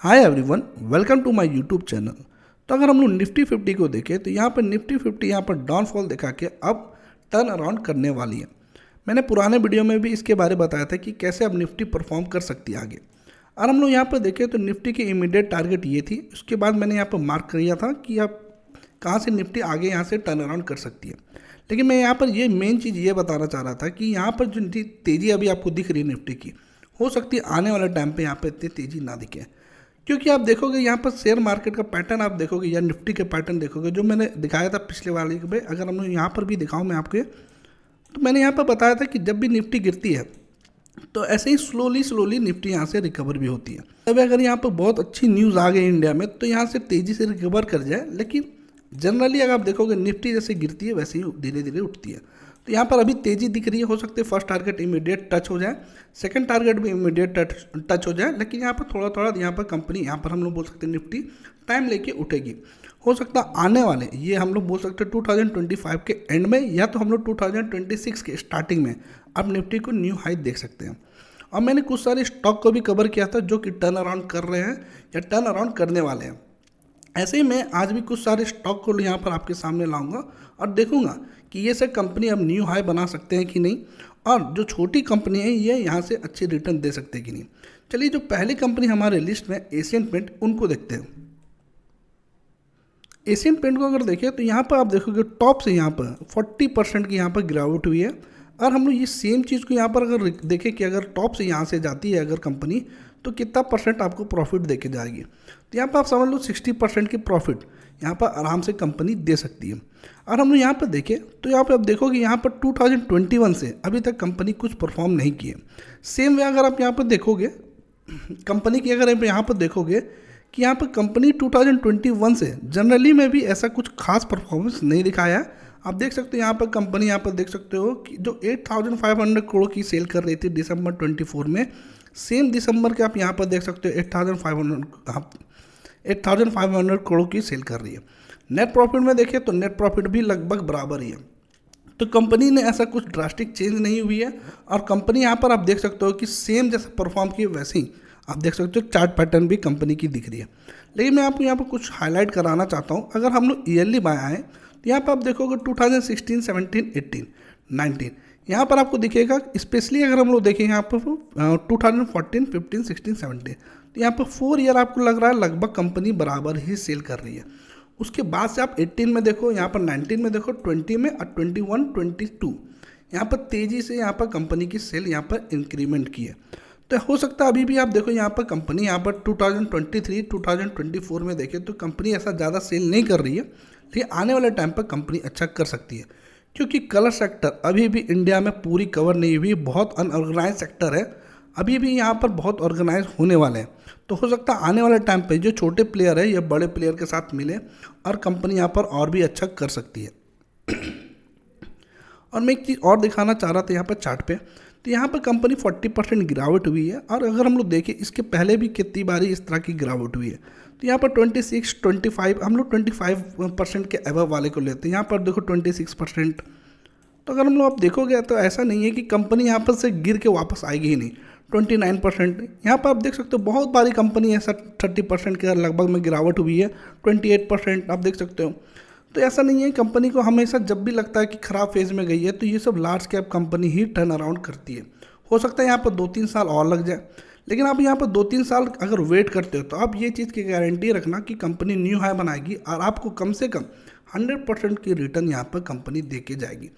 Hi everyone, welcome to my YouTube channel. तो अगर हम लोग निफ्टी 50 को देखें तो यहाँ पर निफ्टी 50 यहाँ पर डाउनफॉल दिखा के अब टर्न अराउंड करने वाली है। मैंने पुराने वीडियो में भी इसके बारे में बताया था कि कैसे अब निफ्टी परफॉर्म कर सकती है आगे। और हम लोग यहाँ पर देखें तो निफ्टी की इमीडिएट टारगेट ये थी। उसके बाद मैंने यहाँ पर मार्क किया था कि अब कहाँ से निफ्टी आगे यहाँ से टर्न अराउंड कर सकती है। लेकिन मैं यहाँ पर ये मेन चीज़ ये बताना चाह रहा था कि यहाँ पर जो तेज़ी अभी आपको दिख रही है निफ्टी की, हो सकती है आने वाले टाइम पे यहाँ पर इतनी तेज़ी ना दिखे। क्योंकि आप देखोगे यहाँ पर शेयर मार्केट का पैटर्न आप देखोगे या निफ्टी के पैटर्न देखोगे जो मैंने दिखाया था पिछले वाले में। अगर हम यहाँ पर भी दिखाऊँ मैं आपके, तो मैंने यहाँ पर बताया था कि जब भी निफ्टी गिरती है तो ऐसे ही स्लोली निफ्टी यहाँ से रिकवर भी होती है। तभी अगर यहाँ पर बहुत अच्छी न्यूज़ आ गई इंडिया में तो यहाँ से तेज़ी से रिकवर कर जाए। लेकिन जनरली अगर आप देखोगे निफ्टी जैसे गिरती है वैसे ही धीरे धीरे उठती है। तो यहाँ पर अभी तेज़ी दिख रही है। हो सकती है फर्स्ट टारगेट इमीडिएट टच हो जाए, सेकंड टारगेट भी इमीडिएट टच हो जाए। लेकिन यहाँ पर थोड़ा थोड़ा यहाँ पर कंपनी, यहाँ पर हम लोग बोल सकते हैं निफ्टी टाइम लेके उठेगी। हो सकता है आने वाले ये हम लोग बोल सकते हैं 2025 के एंड में या तो हम लोग 2026 के स्टार्टिंग में अब निफ्टी को न्यू हाई देख सकते हैं। और मैंने कुछ सारे स्टॉक को भी कवर किया था जो कि टर्न अराउंड कर रहे हैं या टर्न अराउंड करने वाले हैं। ऐसे ही मैं आज भी कुछ सारे स्टॉक को यहाँ पर आपके सामने लाऊंगा और देखूंगा कि ये सब कंपनी अब न्यू हाई बना सकते हैं कि नहीं, और जो छोटी कंपनी है ये यहाँ से अच्छे रिटर्न दे सकते हैं कि नहीं। चलिए, जो पहली कंपनी हमारे लिस्ट में एशियन पेंट, उनको देखते हैं। एशियन पेंट को अगर देखें तो यहाँ पर आप देखोगे टॉप से यहाँ पर 40% की यहाँ पर गिरावट हुई है। और हम लोग ये सेम चीज़ को यहाँ पर अगर देखें कि अगर टॉप से यहाँ से जाती है अगर कंपनी, तो कितना परसेंट आपको प्रॉफिट दे के जाएगी। तो यहाँ पर आप समझ लो 60% की प्रॉफिट यहाँ पर आराम से कंपनी दे सकती है। और हम लोग यहाँ पर देखें तो यहाँ पर आप देखोगे यहाँ पर 2021 से अभी तक कंपनी कुछ परफॉर्म नहीं की है। सेम वे अगर आप यहाँ पर देखोगे कंपनी की, अगर आप यहाँ पर देखोगे कि यहाँ पर कंपनी 2021 से जनरली में भी ऐसा कुछ खास परफॉर्मेंस नहीं दिखाया है। आप देख सकते हो यहाँ पर कंपनी, यहाँ पर देख सकते हो कि जो 8,500 करोड़ की सेल कर रही थी दिसंबर 24 में, सेम दिसंबर के आप यहाँ पर देख सकते हो 8,500 करोड़ की सेल कर रही है। नेट प्रॉफिट में देखें तो नेट प्रॉफिट भी लगभग बराबर ही है। तो कंपनी ने ऐसा कुछ ड्रास्टिक चेंज नहीं हुई है। और कंपनी यहाँ पर आप देख सकते हो कि सेम जैसे परफॉर्म की वैसे ही आप देख सकते हो चार्ट पैटर्न भी कंपनी की दिख रही है। लेकिन मैं आपको यहाँ पर कुछ हाईलाइट कराना चाहता हूँ। अगर हम लोग ईयरली बाय आएँ तो यहाँ पर आप देखोगे 2016, 17, 18, 19 यहाँ पर आपको दिखेगा। स्पेशली अगर हम लोग देखें यहाँ पर 2014, 15, 16, 17, तो यहाँ पर 4 ईयर आपको लग रहा है लगभग कंपनी बराबर ही सेल कर रही है। उसके बाद से आप 18 में देखो, यहाँ पर 19 में देखो, 20 में और 21, 22 यहाँ पर तेज़ी से यहाँ पर कंपनी की सेल यहाँ पर इंक्रीमेंट की है। तो हो सकता है अभी भी आप देखो यहाँ पर कंपनी यहाँ पर 2023, 2024 में देखें तो कंपनी ऐसा ज़्यादा सेल नहीं कर रही है। लेकिन आने वाले टाइम पर कंपनी अच्छा कर सकती है, क्योंकि कलर सेक्टर अभी भी इंडिया में पूरी कवर नहीं हुई, बहुत अनऑर्गेनाइज सेक्टर है। अभी भी यहाँ पर बहुत ऑर्गेनाइज होने वाले हैं। तो हो सकता है आने वाले टाइम पे जो छोटे प्लेयर है या बड़े प्लेयर के साथ मिले और कंपनी यहाँ पर और भी अच्छा कर सकती है। और मैं एक चीज़ और दिखाना चाह रहा था यहाँ पर चार्ट पे, तो यहाँ पर कंपनी 40% गिरावट हुई है। और अगर हम लोग देखें इसके पहले भी कितनी बारी इस तरह की गिरावट हुई है, तो यहाँ पर 26, 25, हम लोग 25% के अबव वाले को लेते हैं। यहाँ पर देखो 26%। तो अगर हम लोग आप देखोगे तो ऐसा नहीं है कि कंपनी यहाँ पर से गिर के वापस आएगी ही नहीं। 29% यहाँ पर आप देख सकते हो बहुत बारी कंपनी ऐसा 30% के लगभग में गिरावट हुई है। 28% आप देख सकते हो। तो ऐसा नहीं है, कंपनी को हमेशा जब भी लगता है कि ख़राब फेज़ में गई है तो ये सब लार्ज कैप कंपनी ही टर्न अराउंड करती है। हो सकता है यहाँ पर 2-3 साल और लग जाए, लेकिन आप यहाँ पर 2-3 साल अगर वेट करते हो तो आप ये चीज़ की गारंटी रखना कि कंपनी न्यू हाई बनाएगी और आपको कम से कम 100% की रिटर्न यहाँ पर कंपनी दे के जाएगी।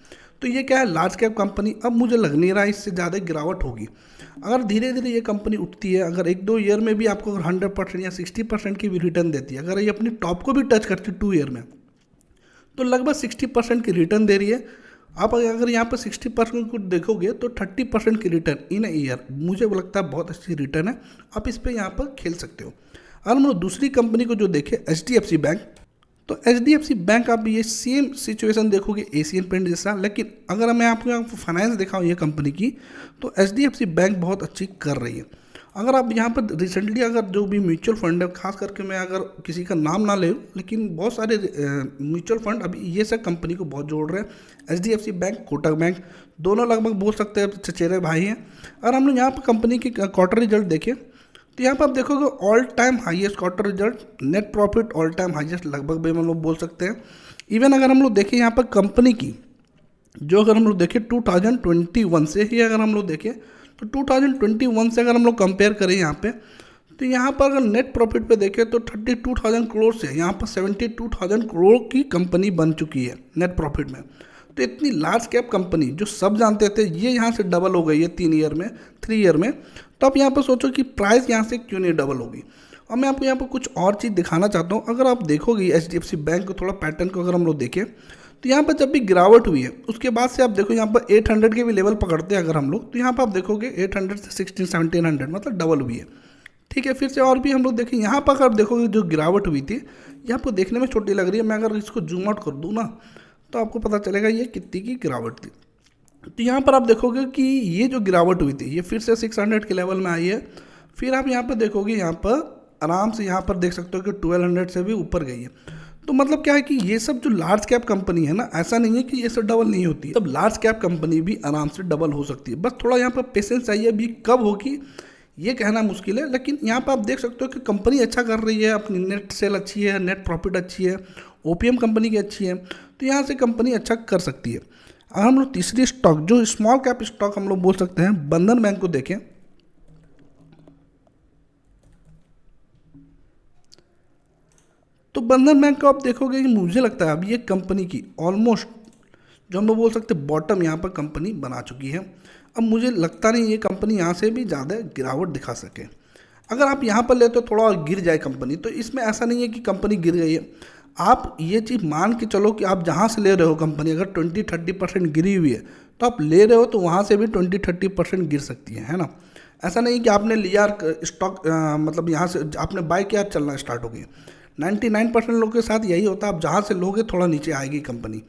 तो ये क्या है, लार्ज कैप कंपनी। अब मुझे लग नहीं रहा इससे ज़्यादा गिरावट होगी। अगर धीरे धीरे ये कंपनी उठती है, अगर 1-2 ईयर में भी आपको अगर 100% या 60% की भी रिटर्न देती है, अगर ये अपनी टॉप को भी टच करती है 2 ईयर में, तो लगभग 60% की रिटर्न दे रही है। आप अगर यहाँ पर 60% को देखोगे तो 30% की रिटर्न इन ईयर मुझे लगता है बहुत अच्छी रिटर्न है। आप इस पर यहाँ पर खेल सकते हो। और हम लोग दूसरी कंपनी को जो देखें HDFC बैंक, तो HDFC बैंक आप ये सेम सिचुएशन देखोगे एशियन पेंट जैसा। लेकिन अगर मैं आपको यहाँ फाइनेंस दिखाऊँ ये कंपनी की, तो HDFC बैंक बहुत अच्छी कर रही है। अगर आप यहाँ पर रिसेंटली अगर जो भी म्यूचुअल फंड है, खास करके मैं अगर किसी का नाम ना ले, लेकिन बहुत सारे म्यूचुअल फंड अभी ये सब कंपनी को बहुत जोड़ रहे हैं। HDFC बैंक, कोटक बैंक, दोनों लगभग बोल सकते हैं चचेरे भाई हैं। और हम लोग यहाँ पर कंपनी की क्वार्टर रिजल्ट देखें तो यहाँ पर आप देखोगे all time highest quarter result, net profit all time highest लगभग भी हम लोग बोल सकते हैं। इवन अगर हम लोग देखें यहाँ पर कंपनी की जो अगर हम लोग देखें 2021 से ही अगर हम लोग देखें तो 2021 से अगर हम लोग कंपेयर करें यहाँ पे, तो यहाँ पर अगर नेट प्रॉफिट पे देखें तो 32,000 करोड़ से यहाँ पर 72,000 करोड़ की कंपनी बन चुकी है नेट प्रॉफिट में। तो इतनी लार्ज कैप कंपनी जो सब जानते थे ये यहाँ से डबल हो गई है 3 ईयर में। तो आप यहाँ पर सोचो कि प्राइस यहाँ से क्यों नहीं डबल होगी। और मैं आपको यहाँ पर कुछ और चीज़ दिखाना चाहता हूँ। अगर आप देखोगे HDFC बैंक को थोड़ा पैटर्न को अगर हम लोग देखें तो यहाँ पर जब भी गिरावट हुई है उसके बाद से आप देखो यहाँ पर 800 के भी लेवल पकड़ते हैं अगर हम लोग, तो यहाँ पर आप देखोगे 800 से 1700 मतलब डबल हुई है। ठीक है, फिर से और भी हम लोग देखें यहाँ पर अगर देखोगे जो गिरावट हुई थी ये आपको देखने में छोटी लग रही है। मैं अगर इसको जूम आउट कर दूँ ना तो आपको पता चलेगा ये कितनी की गिरावट थी। तो यहाँ पर आप देखोगे कि ये जो गिरावट हुई थी ये फिर से 600 के लेवल में आई है। फिर आप यहाँ पर देखोगे यहाँ पर आराम से यहाँ पर देख सकते हो कि 1200 से भी ऊपर गई है। तो मतलब क्या है कि ये सब जो लार्ज कैप कंपनी है ना, ऐसा नहीं है कि ये सब डबल नहीं होती है। तब लार्ज कैप कंपनी भी आराम से डबल हो सकती है, बस थोड़ा यहाँ पर पेशेंस चाहिए। अभी कब होगी ये कहना मुश्किल है, लेकिन यहाँ पर आप देख सकते हो कि कंपनी अच्छा कर रही है, अपनी नेट सेल अच्छी है, नेट प्रॉफिट अच्छी है, OPM कंपनी की अच्छी है, तो यहाँ से कंपनी अच्छा कर सकती है। अगर हम लोग तीसरी स्टॉक जो स्मॉल कैप स्टॉक हम लोग बोल सकते हैं बंधन बैंक को देखें तो बंधन बैंक को आप देखोगे कि मुझे लगता है अब ये कंपनी की ऑलमोस्ट जो हम लोग बोल सकते हैं बॉटम यहाँ पर कंपनी बना चुकी है। अब मुझे लगता नहीं ये कंपनी यहाँ से भी ज़्यादा गिरावट दिखा सके। अगर आप यहाँ पर ले तो थोड़ा और गिर जाए कंपनी, तो इसमें ऐसा नहीं है कि कंपनी गिर गई है। आप ये चीज़ मान के चलो कि आप जहाँ से ले रहे हो कंपनी अगर 20-30% गिरी हुई है तो आप ले रहे हो तो वहाँ से भी 20-30% गिर सकती है ना। ऐसा नहीं कि आपने लिया स्टॉक मतलब यहाँ से आपने बाय किया चलना स्टार्ट हो गई। 99% लोगों के साथ यही होता है, आप जहाँ से लोगे थोड़ा नीचे आएगी कंपनी।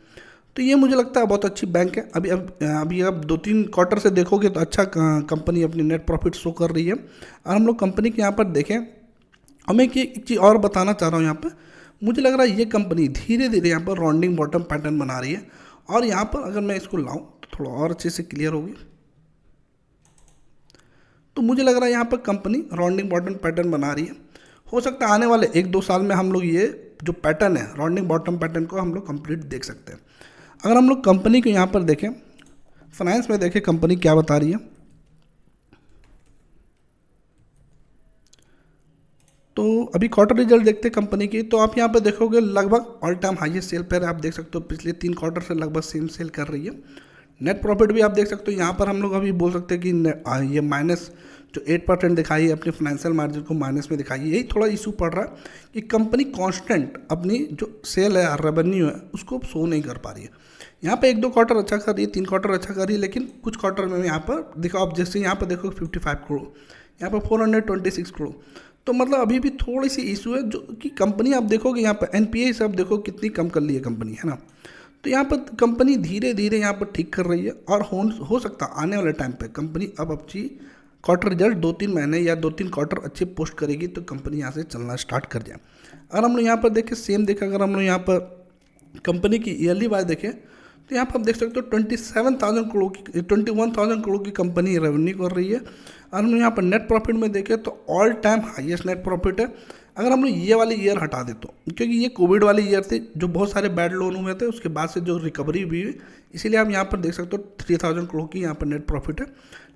तो ये मुझे लगता है बहुत अच्छी बैंक है। अभी अब 2-3 क्वार्टर से देखोगे तो अच्छा कंपनी अपनी नेट प्रॉफिट शो कर रही है। और हम लोग कंपनी के यहाँ पर देखें, हमें एक चीज़ और बताना चाह रहा हूँ यहाँ पर, मुझे लग रहा है ये कंपनी धीरे धीरे यहाँ पर राउंडिंग बॉटम पैटर्न बना रही है। और यहाँ पर अगर मैं इसको लाऊँ तो थोड़ा और अच्छे से क्लियर होगी। तो मुझे लग रहा है यहाँ पर कंपनी राउंडिंग बॉटम पैटर्न बना रही है। हो सकता है आने वाले 1-2 साल में हम लोग ये जो पैटर्न है राउंडिंग बॉटम पैटर्न को हम लोग कंप्लीट देख सकते हैं। अगर हम लोग कंपनी को यहाँ पर देखें, फाइनेंस में देखें कंपनी क्या बता रही है, तो अभी क्वार्टर रिजल्ट देखते हैं कंपनी की। तो आप यहाँ पर देखोगे लगभग ऑल टाइम हाईएस्ट सेल पर आप देख सकते हो, पिछले 3 क्वार्टर से लगभग सेम सेल कर रही है। नेट प्रॉफिट भी आप देख सकते हो। यहाँ पर हम लोग अभी बोल सकते हैं कि ये माइनस जो 8% दिखाई है अपनी फाइनेंशियल मार्जिन को माइनस में दिखाई है। यही थोड़ा इशू पड़ रहा है कि कंपनी कांस्टेंट अपनी जो सेल है रेवेन्यू है उसको शो नहीं कर पा रही है। यहाँ पे 1-2 क्वार्टर अच्छा कर रही है, 3 क्वार्टर अच्छा कर रही है, लेकिन कुछ क्वार्टर में यहाँ पर देखो आप जैसे यहाँ पर देखो 55 करोड़, यहाँ पर 426 करोड़। तो मतलब अभी भी थोड़ी सी इशू है जो कि कंपनी आप देखोगे यहाँ पर NPA से आप देखो कितनी कम कर ली है कंपनी, है ना। तो यहाँ पर कंपनी धीरे धीरे यहाँ पर ठीक कर रही है और हो सकता है आने वाले टाइम पे कंपनी अब अच्छी क्वार्टर रिजल्ट 2-3 महीने या 2-3 क्वार्टर अच्छे पोस्ट करेगी तो कंपनी यहाँ से चलना स्टार्ट कर जाए। अगर हम लोग यहाँ पर देखें सेम देखें, अगर हम लोग यहाँ पर कंपनी की ईयरली वाइज देखें तो यहाँ पर आप देख सकते हो 21,000 करोड़ की कंपनी रेवेन्यू कर रही है। और हम लोग यहाँ पर नेट प्रॉफिट में देखें तो all time highest net profit है। अगर हम लोग ये वाली ईयर हटा दे तो, क्योंकि ये कोविड वाली ईयर थी जो बहुत सारे बैड लोन हुए थे उसके बाद से जो रिकवरी हुई है, इसीलिए हम यहाँ पर देख सकते हो 3,000 करोड़ की यहाँ पर नेट प्रॉफिट है।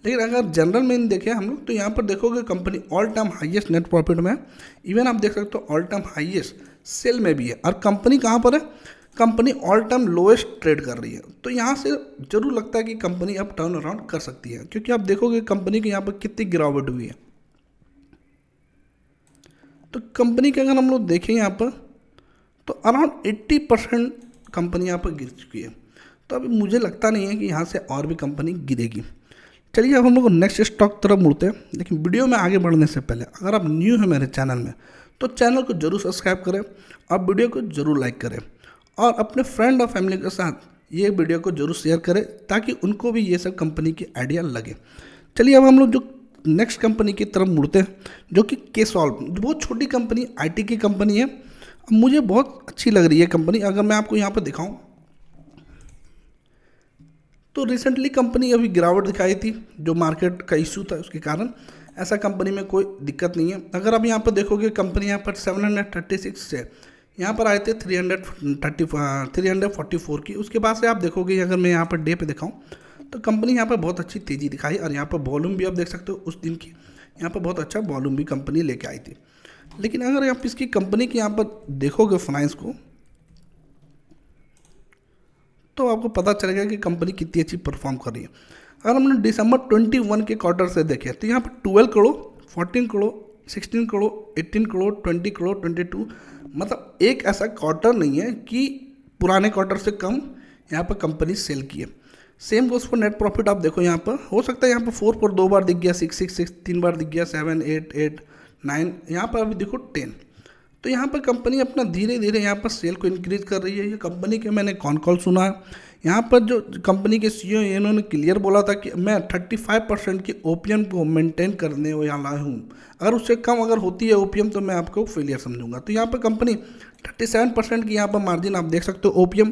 लेकिन अगर जनरल में देखें हम लोग तो यहाँ पर देखोगे company all time highest net profit में है। इवन आप देख सकते हो ऑल टाइम हाईएस्ट सेल में भी है। और कंपनी कहाँ पर है, company all time lowest trade कर रही है। तो यहाँ से जरूर लगता है कि कंपनी अब टर्न अराउंड कर सकती है, क्योंकि आप देखोगे कंपनी के यहाँ पर कितनी गिरावट हुई है। तो कंपनी के अगर हम लोग देखें यहाँ पर तो अराउंड 80% कंपनी यहाँ पर गिर चुकी है। तो अभी मुझे लगता नहीं है कि यहाँ से और भी कंपनी गिरेगी। चलिए अब हम लोग नेक्स्ट स्टॉक तरफ मुड़ते हैं। लेकिन वीडियो में आगे बढ़ने से पहले अगर आप न्यू हैं मेरे चैनल में तो चैनल को जरूर सब्सक्राइब करें और वीडियो को जरूर लाइक करें और अपने फ्रेंड और फैमिली के साथ ये वीडियो को जरूर शेयर करें ताकि उनको भी ये सब कंपनी की आइडिया लगे। चलिए अब हम लोग जो नेक्स्ट कंपनी की तरफ मुड़ते हैं जो कि केसॉल्व, बहुत छोटी कंपनी IT की कंपनी है। अब मुझे बहुत अच्छी लग रही है कंपनी। अगर मैं आपको यहाँ पर दिखाऊं तो रिसेंटली कंपनी अभी गिरावट दिखाई थी जो मार्केट का इशू था उसके कारण। ऐसा कंपनी में कोई दिक्कत नहीं है। अगर आप यहाँ पर देखोगे कंपनी यहाँ पर 736 से यहाँ पर आए थे 344 की। उसके बाद से आप देखोगे अगर मैं यहाँ पर डे पे दिखाऊँ तो कंपनी यहाँ पर बहुत अच्छी तेज़ी दिखाई, और यहाँ पर वॉल्यूम भी आप देख सकते हो उस दिन की, यहाँ पर बहुत अच्छा वॉल्यूम भी कंपनी लेके आई थी। लेकिन अगर आप इसकी कंपनी की यहाँ पर देखोगे फाइनेंस को तो आपको पता चलेगा कि कंपनी कितनी अच्छी परफॉर्म कर रही है। अगर हमने दिसंबर 21 के क्वार्टर से देखें तो यहाँ पर 12 करोड़, 14 करोड़, 16 करोड़, 18 करोड़, 20 करोड़, 22, मतलब एक ऐसा क्वार्टर नहीं है कि पुराने क्वार्टर से कम यहाँ पर कंपनी सेल की है। Same goes for net profit. आप देखो यहाँ पर हो सकता है यहाँ पर 4 पर 2 बार दिख गया, 6, 6, 6 3 बार दिख गया, 7, 8, 8, 9, यहाँ पर अभी देखो 10। तो यहाँ पर कंपनी अपना धीरे धीरे यहाँ पर सेल को इंक्रीज कर रही है। ये कंपनी के मैंने कॉल सुना है, यहाँ पर जो कंपनी के सीईओ इन्होंने क्लियर बोला था कि मैं 35% की ओपीएम को मेंटेन करने वाला हूँ, अगर उससे कम अगर होती है ओपीएम तो मैं आपको फेलियर समझूंगा। तो यहाँ पर कंपनी 37% की यहाँ पर मार्जिन आप देख सकते हो। ओपीएम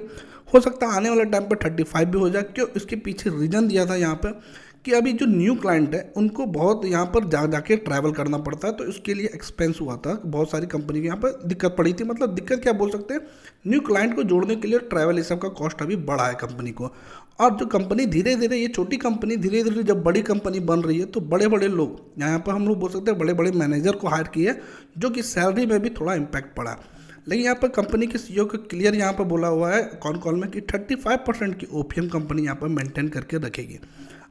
हो सकता है आने वाले टाइम पर 35 भी हो जाए। क्यों? इसके पीछे रीज़न दिया था यहाँ पर कि अभी जो न्यू क्लाइंट है उनको बहुत यहाँ पर जाके ट्रैवल करना पड़ता है, तो इसके लिए एक्सपेंस हुआ था। बहुत सारी कंपनी के यहाँ पर दिक्कत पड़ी थी, मतलब दिक्कत क्या बोल सकते हैं, न्यू क्लाइंट को जोड़ने के लिए ट्रैवल ये सब का कॉस्ट अभी बढ़ा है कंपनी को। और जो कंपनी धीरे धीरे, ये छोटी कंपनी धीरे धीरे जब बड़ी कंपनी बन रही है तो बड़े बड़े लोग यहाँ पर हम लोग बोल सकते हैं बड़े बड़े मैनेजर को हायर किए, जो कि सैलरी में भी थोड़ा इम्पैक्ट पड़ा। लेकिन यहाँ पर कंपनी के सीईओ को क्लियर यहाँ पर बोला हुआ है कॉल में कि 35% की ओपीएम कंपनी यहाँ पर मेंटेन करके रखेगी।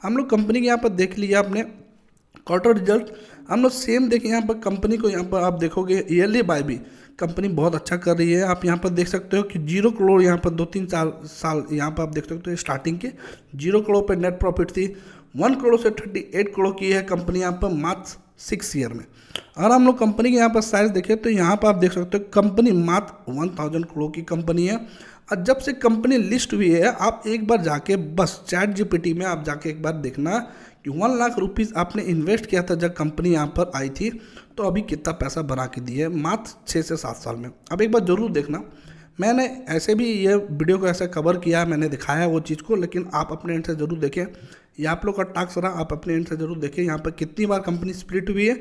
हम लोग कंपनी के यहाँ पर देख लिया आपने क्वार्टर रिजल्ट, हम लोग सेम देखें यहाँ पर कंपनी को। यहाँ पर आप देखोगे ईयरली बाय भी कंपनी बहुत अच्छा कर रही है। आप यहाँ पर देख सकते हो कि 0 करोड़ यहाँ पर 2-3 साल यहाँ पर आप देख सकते हो स्टार्टिंग के 0 करोड़ पर नेट प्रॉफिट थी। 1 करोड़ से 38 करोड़ की है कंपनी यहाँ पर मात्र 6 ईयर में। अगर हम लोग कंपनी के यहाँ पर साइज देखें तो यहाँ पर आप देख सकते हो कंपनी मात्र 1000 करोड़ की कंपनी है। और जब से कंपनी लिस्ट हुई है, आप एक बार जाके बस ChatGPT में आप जाके एक बार देखना कि 1 लाख रुपीज़ आपने इन्वेस्ट किया था जब कंपनी यहाँ पर आई थी, तो अभी कितना पैसा बना के दिए मात्र 6 से 7 साल में। अब एक बार ज़रूर देखना, मैंने ऐसे भी ये वीडियो को ऐसा कवर किया, मैंने दिखाया वो चीज़ को, लेकिन आप अपने एंड से ज़रूर देखें। ये आप लोग का टास्क रहा, आप अपने एंड से ज़रूर देखें यहाँ पर कितनी बार कंपनी स्प्लिट हुई है,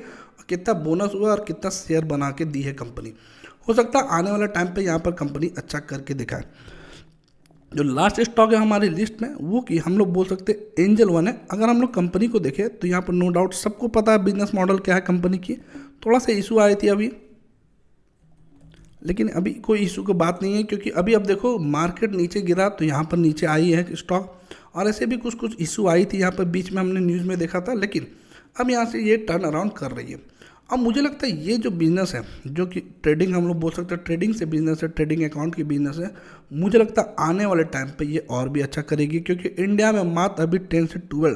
कितना बोनस हुआ और कितना शेयर बना के दी है कंपनी। हो सकता है आने वाले टाइम पे यहाँ पर कंपनी अच्छा करके दिखाए। जो लास्ट स्टॉक है हमारी लिस्ट में वो कि हम लोग बोल सकते हैं एंजल वन है। अगर हम लोग कंपनी को देखें तो यहाँ पर नो डाउट सबको पता है बिजनेस मॉडल क्या है कंपनी की। थोड़ा सा इशू आई थी अभी, लेकिन अभी कोई इशू की बात नहीं है, क्योंकि अभी अब देखो मार्केट नीचे गिरा तो यहाँ पर नीचे आई है स्टॉक, और ऐसे भी कुछ इशू आई थी यहाँ पर बीच में, हमने न्यूज़ में देखा था। लेकिन अब यहाँ से ये टर्न अराउंड कर रही है। अब मुझे लगता है ये जो बिज़नेस है, जो कि ट्रेडिंग हम लोग बोल सकते हैं ट्रेडिंग से बिजनेस है, ट्रेडिंग अकाउंट की बिजनेस है, मुझे लगता है आने वाले टाइम पे ये और भी अच्छा करेगी, क्योंकि इंडिया में मात्र अभी 10 से 12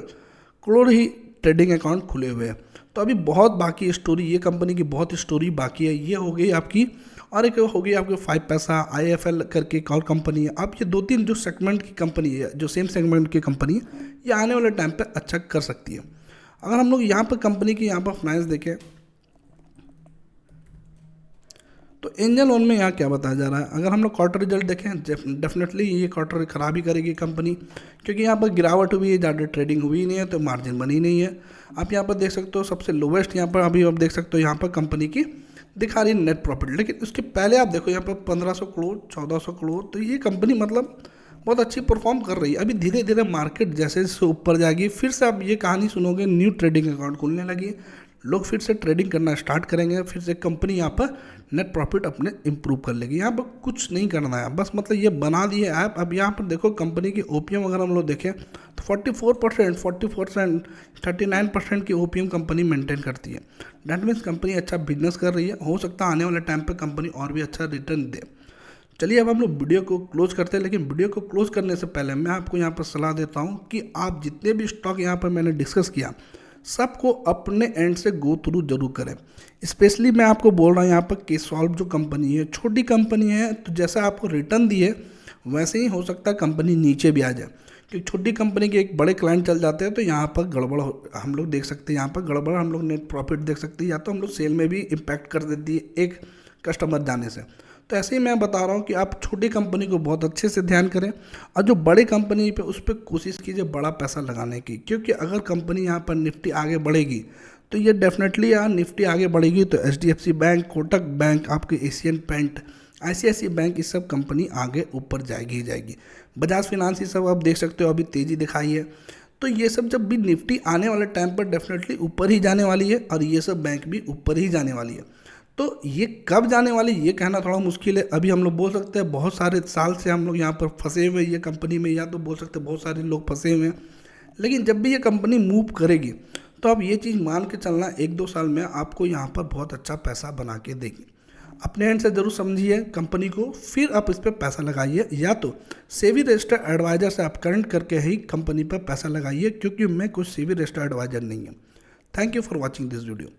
करोड़ ही ट्रेडिंग अकाउंट खुले हुए हैं। तो अभी बहुत बाकी स्टोरी, ये कंपनी की बहुत स्टोरी बाकी है। ये हो गई आपकी, और एक हो गई आपके 5 पैसा, IIFL करके एक और कंपनी है। अब ये 2-3 जो सेगमेंट की कंपनी है, जो सेम सेगमेंट की कंपनी है, ये आने वाले टाइम पे अच्छा कर सकती है। अगर हम लोग यहाँ पर कंपनी की यहाँ पर फाइनेंस देखें तो एंजल वन में यहाँ क्या बताया जा रहा है। अगर हम लोग क्वार्टर रिजल्ट देखें, डेफिनेटली ये क्वार्टर खराब ही करेगी कंपनी, क्योंकि यहाँ पर गिरावट हुई है, ज़्यादा ट्रेडिंग हुई नहीं है, तो मार्जिन बनी नहीं है। आप यहाँ पर देख सकते हो सबसे लोवेस्ट यहाँ पर अभी आप देख सकते हो यहाँ पर कंपनी की दिखा रही है नेट प्रॉफिट। लेकिन उसके पहले आप देखो यहाँ पर 1500 करोड़, 1400 करोड़, तो ये कंपनी मतलब बहुत अच्छी परफॉर्म कर रही है। अभी धीरे धीरे मार्केट जैसे जैसे ऊपर जाएगी, फिर से आप ये कहानी सुनोगे, न्यू ट्रेडिंग अकाउंट खुलने लगी, लोग फिर से ट्रेडिंग करना स्टार्ट करेंगे, फिर से कंपनी यहाँ पर नेट प्रॉफिट अपने इंप्रूव कर लेगी। यहाँ पर कुछ नहीं करना है, बस मतलब ये बना दिए ऐप। अब यहाँ पर देखो कंपनी की ओपीएम अगर हम लोग देखें तो 44%, 40%, 39% की ओपीएम कंपनी मेंटेन करती है। डैट मीन्स कंपनी अच्छा बिजनेस कर रही है। हो सकता है आने वाले टाइम पर कंपनी और भी अच्छा रिटर्न दे। चलिए अब हम लोग वीडियो को क्लोज करते हैं, लेकिन वीडियो को क्लोज करने से पहले मैं आपको यहाँ पर सलाह देता हूँ कि आप जितने भी स्टॉक यहाँ पर मैंने डिस्कस किया, सबको अपने एंड से गो थ्रू जरूर करें। स्पेशली मैं आपको बोल रहा हूँ यहाँ पर केसॉल्व जो कंपनी है, छोटी कंपनी है, तो जैसा आपको रिटर्न दिए वैसे ही हो सकता है कंपनी नीचे भी आ जाए, क्योंकि छोटी कंपनी के एक बड़े क्लाइंट चल जाते हैं तो यहाँ पर गड़बड़ हम लोग देख सकते हैं। यहाँ पर गड़बड़ हम लोग नेट प्रॉफिट देख सकते हैं, या तो हम लोग सेल में भी इम्पैक्ट कर देती है एक कस्टमर जाने से। तो ऐसे ही मैं बता रहा हूँ कि आप छोटी कंपनी को बहुत अच्छे से ध्यान करें, और जो बड़ी कंपनी पे उस पर कोशिश कीजिए बड़ा पैसा लगाने की, क्योंकि अगर कंपनी यहाँ पर निफ्टी आगे बढ़ेगी तो ये डेफिनेटली यार निफ्टी आगे बढ़ेगी तो HDFC बैंक, कोटक बैंक, आपके एशियन पेंट, ICICI बैंक, ये सब कंपनी आगे ऊपर जाएगी ही जाएगी। बजाज फिनांस, ये सब आप देख सकते हो अभी तेज़ी दिखाई है। तो ये सब जब भी निफ्टी आने वाले टाइम पर डेफिनेटली ऊपर ही जाने वाली है और ये सब बैंक भी ऊपर ही जाने वाली है। तो ये कब जाने वाली ये कहना थोड़ा मुश्किल है। अभी हम लोग बोल सकते हैं बहुत सारे साल से हम लोग यहाँ पर फंसे हुए ये कंपनी में, या तो बोल सकते हैं बहुत सारे लोग फंसे हुए हैं। लेकिन जब भी ये कंपनी मूव करेगी तो आप ये चीज़ मान के चलना 1-2 साल में आपको यहाँ पर बहुत अच्छा पैसा बना के देगी। अपने एंड से ज़रूर समझिए कंपनी को, फिर आप इस पर पैसा लगाइए, या तो सेबी रजिस्टर्ड एडवाइजर से आप करंट करके ही कंपनी पर पैसा लगाइए, क्योंकि मैं कुछ सेबी रजिस्टर्ड एडवाइजर नहीं हूँ। Thank you for watching this video.